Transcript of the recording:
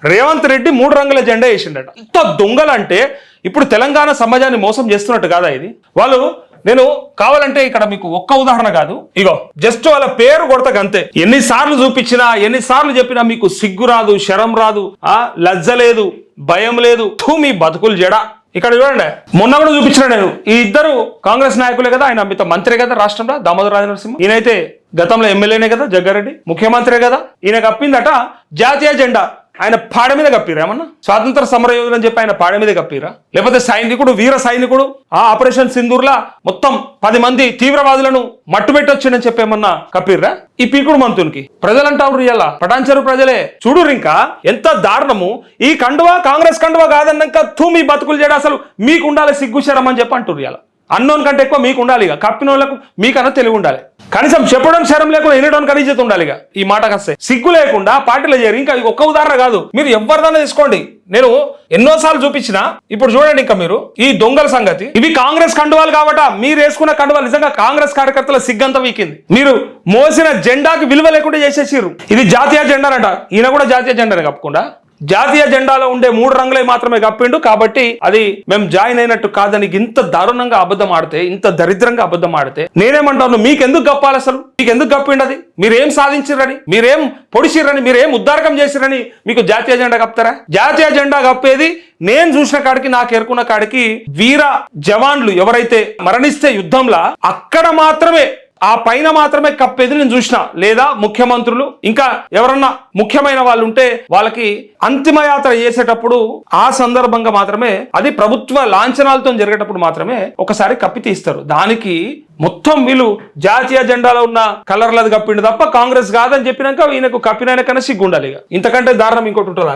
రేవంత్ రెడ్డి 3 రంగుల జెండా వేసిండట. ఇంత దొంగలంటే ఇప్పుడు తెలంగాణ సమాజాన్ని మోసం చేస్తున్నట్టు కాదా ఇది? వాళ్ళు నేను కావాలంటే ఇక్కడ మీకు ఒక్క ఉదాహరణ కాదు, ఇగో జస్ట్ వాళ్ళ పేరు కొడతా అంతే. ఎన్నిసార్లు చూపించినా ఎన్నిసార్లు చెప్పినా మీకు సిగ్గు రాదు, శరం రాదు, లజ్జ లేదు, భయం లేదు. మీ బతుకులు జడా. ఇక్కడ చూడండి, మొన్న కూడా చూపించిన నేను. ఈ ఇద్దరు కాంగ్రెస్ నాయకులే కదా, ఆయన మిగతా మంత్రి కదా రాష్ట్రంలో, దామోదర రాజనరసింహ. ఈయనైతే గతంలో ఎమ్మెల్యేనే కదా, జగ్గారెడ్డి ముఖ్యమంత్రే కదా. ఈయన కప్పిందట జాతీయ జెండా. ఆయన పాడ మీద కప్పిరా? ఏమన్నా స్వాతంత్ర సమర యోధులు అని చెప్పి ఆయన పాడ మీద కప్పిరా? లేకపోతే సైనికుడు, వీర సైనికుడు, ఆ ఆపరేషన్ సింధూర్లా మొత్తం 10 మంది తీవ్రవాదులను మట్టు పెట్టొచ్చిందని చెప్పి ఏమన్నా కప్పిర్రా? ఈ పీకుడు మంతునికి ప్రజలంటారు ఇలా పటాన్చెరు ప్రజలే. చూడు ఇంకా ఎంత దారుణము. ఈ కండువా కాంగ్రెస్ కండువా కాదన్నాక మీ బతుకులు చేయడం అసలు మీకు ఉండాలి సిగ్గుశరం అని చెప్పి అంటారు. ఇలా అన్నోన్ కంటే ఎక్కువ మీకు ఉండాలి, ఇక కప్పిన వాళ్ళకు మీకన్నా తెలివి ఉండాలి. కనీసం చెప్పడం శరం లేకుండా ఎన్నడానికి కనీజత ఉండాలి. ఇక ఈ మాట కస్తే సిగ్గు లేకుండా పార్టీలో చేరి. ఇంకా ఒక్క ఉదాహరణ కాదు, మీరు ఎవరిదైనా తీసుకోండి, నేను ఎన్నోసార్లు చూపించిన. ఇప్పుడు చూడండి ఇంకా మీరు ఈ దొంగల సంగతి. ఇవి కాంగ్రెస్ కండువాలు కాబట్టి మీరు వేసుకున్న కండువాలు నిజంగా కాంగ్రెస్ కార్యకర్తల సిగ్గంతా వీకింది. మీరు మోసిన జెండాకి విలువ లేకుండా చేసేసారు. ఇది జాతీయ జెండానట, ఈయన కూడా జాతీయ జెండానే కప్పకుండా. జాతీయ జెండాలో ఉండే 3 రంగులే మాత్రమే కప్పిండు కాబట్టి అది మేము జాయిన్ అయినట్టు కాదని ఇంత దారుణంగా అబద్ధం ఆడితే, ఇంత దరిద్రంగా అబద్ధం ఆడితే నేనేమంటాను, మీకెందుకు కప్పాలి అసలు? మీకెందుకు కప్పిండు? అది మీరేం సాధించిరని, మీరేం పొడిచిర్రని, మీరేం ఉద్దారకం చేసిరని మీకు జాతీయ జెండా కప్తారా? జాతీయ జెండా కప్పేది నేను చూసిన కాడికి, నాకు ఎరుకున్న కాడికి వీర జవాన్లు ఎవరైతే మరణిస్తే యుద్ధంలో అక్కడ మాత్రమే, ఆ పైన మాత్రమే కప్పేది నేను చూసిన. లేదా ముఖ్యమంత్రులు ఇంకా ఎవరన్నా ముఖ్యమైన వాళ్ళు ఉంటే వాళ్ళకి అంతిమయాత్ర చేసేటప్పుడు ఆ సందర్భంగా మాత్రమే, అది ప్రభుత్వ లాంఛనాలతో జరిగేటప్పుడు మాత్రమే ఒకసారి కప్పి తీస్తారు. దానికి మొత్తం వీళ్ళు జాతీయ జెండాలో ఉన్న కలర్లది కప్పిండు తప్ప కాంగ్రెస్ కాదని చెప్పినాక ఈయనకు కప్పినైనా కన్నా సిగ్గుండాలి. ఇంతకంటే దారుణం ఇంకోటి ఉంటుందా?